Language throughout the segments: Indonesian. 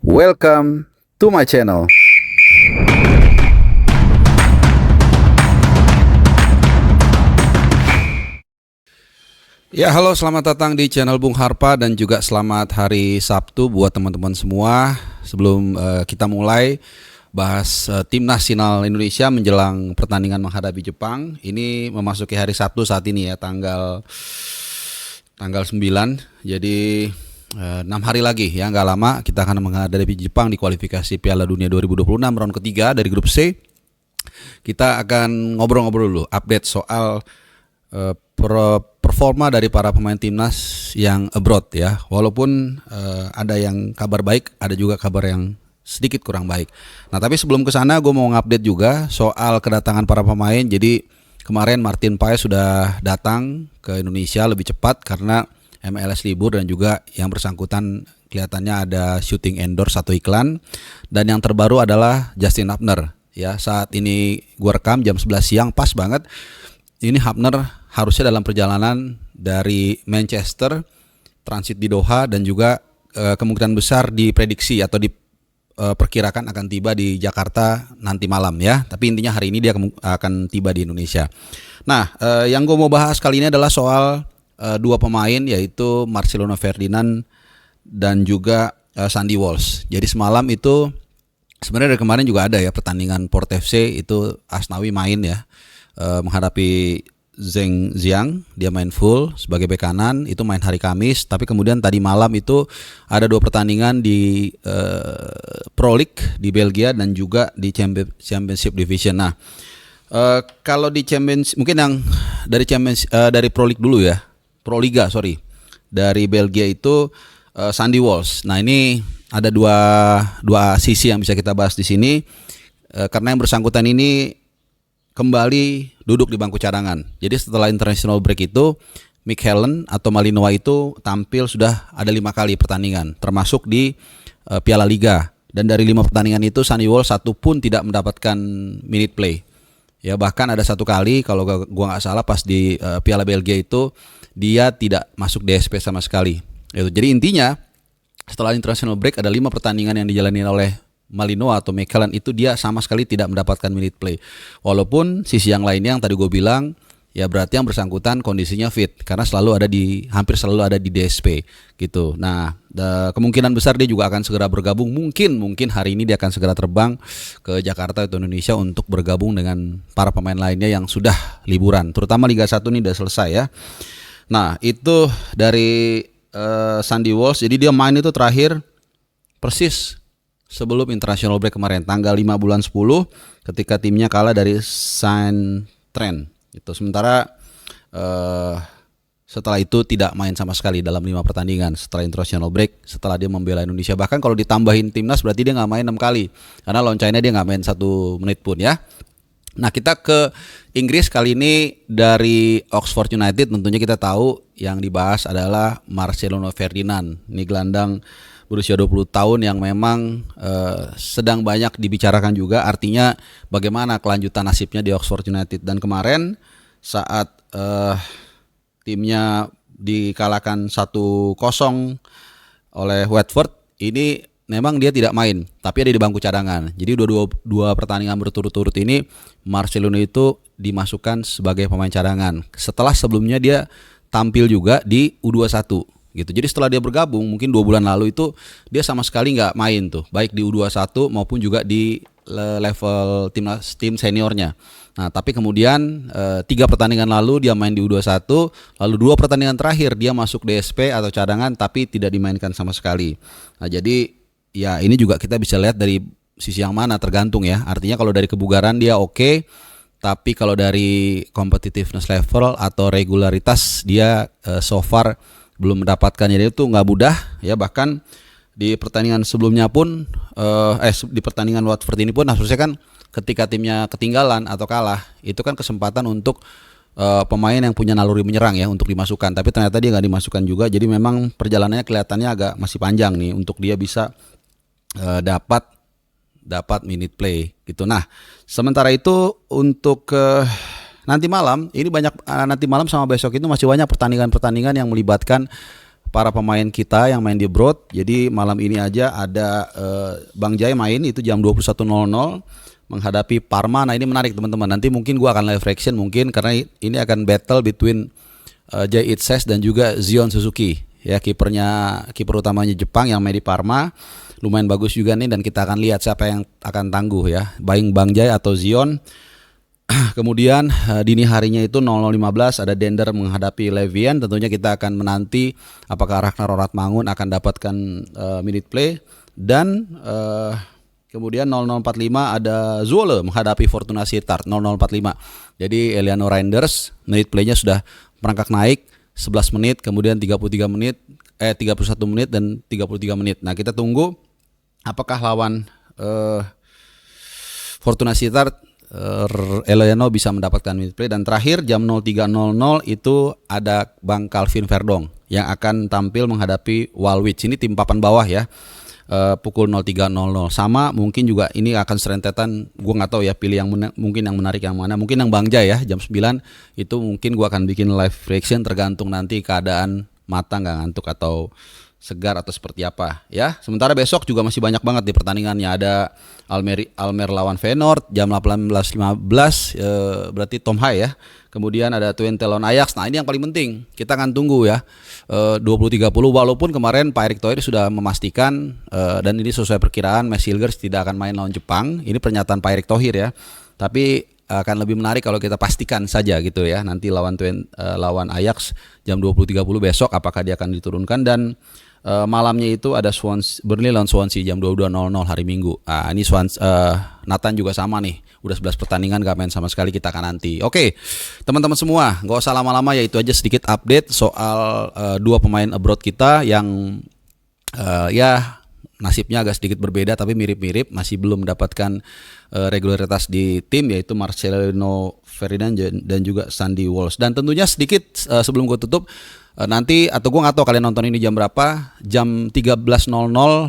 Welcome to my channel. Ya, halo, selamat datang di channel Bung Harpa dan juga selamat hari Sabtu buat teman-teman semua. Sebelum kita mulai bahas tim nasional Indonesia menjelang pertandingan menghadapi Jepang, ini memasuki hari Sabtu saat ini ya, tanggal 9. Jadi 6 hari lagi ya, nggak lama kita akan menghadapi Jepang di kualifikasi Piala Dunia 2026 round ketiga dari grup C. Kita akan ngobrol-ngobrol dulu, update soal performa dari para pemain timnas yang abroad ya. Walaupun ada yang kabar baik, ada juga kabar yang sedikit kurang baik. Nah, tapi sebelum ke sana gue mau ngupdate juga soal kedatangan para pemain. Jadi kemarin Martin Paes sudah datang ke Indonesia lebih cepat karena MLS libur dan juga yang bersangkutan kelihatannya ada syuting endorse satu iklan. Dan yang terbaru adalah Justin Hubner ya. Saat ini gue rekam jam 11 siang, pas banget. Ini Hubner harusnya dalam perjalanan dari Manchester, transit di Doha, dan juga kemungkinan besar diprediksi atau diperkirakan akan tiba di Jakarta nanti malam ya. Tapi intinya hari ini dia akan tiba di Indonesia. Nah, yang gue mau bahas kali ini adalah soal dua pemain, yaitu Marcelino Ferdinand dan juga Sandy Walsh. Jadi semalam itu sebenarnya dari kemarin juga ada ya pertandingan Port FC itu Asnawi main ya, menghadapi Zheng Jiang. Dia main full sebagai bek kanan, itu main hari Kamis. Tapi kemudian tadi malam itu ada dua pertandingan di Pro League di Belgia dan juga di Championship Division. Nah, kalau di Championship, mungkin yang dari dari Pro League dulu ya, Pro Liga sorry, dari Belgia itu Sandy Walsh. Nah, ini ada dua sisi yang bisa kita bahas di sini, karena yang bersangkutan ini kembali duduk di bangku cadangan. Jadi setelah international break itu, Michelin atau Malinois itu tampil sudah ada 5 kali pertandingan, termasuk di Piala Liga. Dan dari 5 pertandingan itu Sandy Walsh satu pun tidak mendapatkan minute play. Ya, bahkan ada satu kali kalau gua nggak salah pas di Piala Belgia itu dia tidak masuk DSP sama sekali. Jadi intinya setelah international break ada 5 pertandingan yang dijalani oleh Malinois atau Michelin itu dia sama sekali tidak mendapatkan minute play. Walaupun sisi yang lainnya yang tadi gue bilang, ya berarti yang bersangkutan kondisinya fit karena hampir selalu ada di DSP gitu. Nah, kemungkinan besar dia juga akan segera bergabung. Mungkin hari ini dia akan segera terbang ke Jakarta atau Indonesia untuk bergabung dengan para pemain lainnya yang sudah liburan. Terutama Liga 1 ini udah selesai ya. Nah, itu dari Sandy Walsh. Jadi dia main itu terakhir persis sebelum international break kemarin, tanggal 5 bulan 10 ketika timnya kalah dari Saint-Tropez. Itu sementara setelah itu tidak main sama sekali dalam 5 pertandingan setelah international break, setelah dia membela Indonesia. Bahkan kalau ditambahin timnas berarti dia nggak main 6 kali karena lawan China dia nggak main 1 menit pun ya. Nah, kita ke Inggris kali ini dari Oxford United. Tentunya kita tahu yang dibahas adalah Marcelino Ferdinand. Ini gelandang berusia 20 tahun yang memang sedang banyak dibicarakan juga. Artinya bagaimana kelanjutan nasibnya di Oxford United. Dan kemarin saat timnya dikalahkan 1-0 oleh Watford, ini memang dia tidak main, tapi ada di bangku cadangan. Jadi dua pertandingan berturut-turut ini Marcelino itu dimasukkan sebagai pemain cadangan. Setelah sebelumnya dia tampil juga di U21 gitu. Jadi setelah dia bergabung mungkin 2 bulan lalu itu dia sama sekali nggak main tuh, baik di U21 maupun juga di level tim seniornya. Nah, tapi kemudian 3 pertandingan lalu dia main di U21, lalu 2 pertandingan terakhir dia masuk DSP atau cadangan tapi tidak dimainkan sama sekali. Nah, jadi ya ini juga kita bisa lihat dari sisi yang mana, tergantung ya. Artinya kalau dari kebugaran dia oke, tapi kalau dari competitiveness level atau regularitas dia so far belum mendapatkan. Jadi itu nggak mudah ya. Bahkan di pertandingan sebelumnya pun di pertandingan Watford ini pun harusnya kan ketika timnya ketinggalan atau kalah itu kan kesempatan untuk pemain yang punya naluri menyerang ya untuk dimasukkan, tapi ternyata dia nggak dimasukkan juga. Jadi memang perjalanannya kelihatannya agak masih panjang nih untuk dia bisa dapat minute play gitu. Nah, sementara itu untuk nanti malam ini nanti malam sama besok itu masih banyak pertandingan-pertandingan yang melibatkan para pemain kita yang main di abroad. Jadi malam ini aja ada Bang Jai main itu jam 21.00 menghadapi Parma. Nah ini menarik teman-teman. Nanti mungkin gua akan live reaction mungkin karena ini akan battle between Jai Itses dan juga Zion Suzuki. Ya kiper utamanya Jepang yang main di Parma. Lumayan bagus juga nih dan kita akan lihat siapa yang akan tangguh ya. Baik Bang Jai atau Zion. Kemudian dini harinya itu 00.15 ada Dender menghadapi Levian. Tentunya kita akan menanti apakah Ragnar Oratmangun akan dapatkan minute play. Dan kemudian 00.45 ada Zwolle menghadapi Fortuna Sittard 00.45. Jadi Eleanor Reinders minute playnya sudah merangkak naik 11 menit, kemudian 31 menit dan 33 menit. Nah kita tunggu apakah lawan Fortuna Sittard Eleano bisa mendapatkan minute play. Dan terakhir jam 03.00 itu ada Bang Calvin Verdong yang akan tampil menghadapi Walwich. Ini tim papan bawah ya. Pukul 03.00 sama mungkin juga ini akan serentetan, gue nggak tahu ya pilih yang mungkin yang menarik yang mana, mungkin yang Bang Jai ya jam 9 itu mungkin gue akan bikin live reaction tergantung nanti keadaan mata nggak ngantuk atau segar atau seperti apa ya. Sementara besok juga masih banyak banget di pertandingannya, ada Almer lawan Feyenoord jam 18.15 berarti Tom Hai ya. Kemudian ada Twente lawan Ajax. Nah ini yang paling penting, kita akan tunggu ya 20.30 walaupun kemarin Pak Erick Thohir sudah memastikan dan ini sesuai perkiraan Mads Hilgers tidak akan main lawan Jepang. Ini pernyataan Pak Erick Thohir ya. Tapi akan lebih menarik kalau kita pastikan saja gitu ya. Nanti lawan Ajax jam 20.30 besok apakah dia akan diturunkan. Dan malamnya itu ada Burnley lawan Swansea jam 22.00 hari Minggu. Ini Nathan juga sama nih. Udah 11 pertandingan gak main sama sekali, kita akan nanti. Oke, teman-teman semua, gak usah lama-lama ya, itu aja sedikit update soal dua pemain abroad kita yang ya nasibnya agak sedikit berbeda tapi mirip-mirip, masih belum mendapatkan regularitas di tim, yaitu Marcelino Ferdinand dan juga Sandy Walsh. Dan tentunya sedikit sebelum gue tutup, nanti atau gue gak tahu kalian nonton ini jam berapa, jam 13.00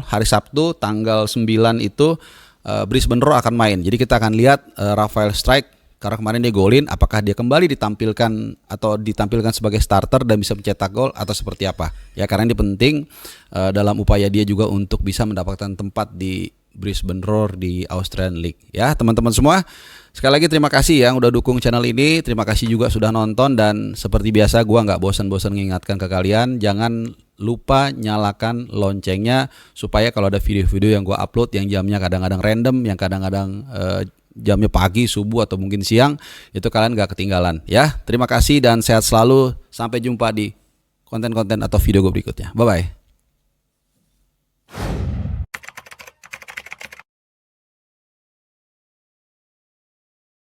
hari Sabtu tanggal 9 itu Brisbane Roar akan main. Jadi kita akan lihat Rafael Strijk, karena kemarin dia golin, apakah dia kembali ditampilkan sebagai starter dan bisa mencetak gol atau seperti apa. Ya karena ini penting dalam upaya dia juga untuk bisa mendapatkan tempat di Brisbane Roar di Australian League. Ya teman-teman semua, sekali lagi terima kasih yang udah dukung channel ini. Terima kasih juga sudah nonton, dan seperti biasa gua nggak bosan-bosan mengingatkan ke kalian, jangan lupa nyalakan loncengnya supaya kalau ada video-video yang gue upload yang jamnya kadang-kadang random, yang kadang-kadang jamnya pagi, subuh atau mungkin siang, itu kalian gak ketinggalan ya. Terima kasih dan sehat selalu, sampai jumpa di konten-konten atau video gue berikutnya. Bye bye.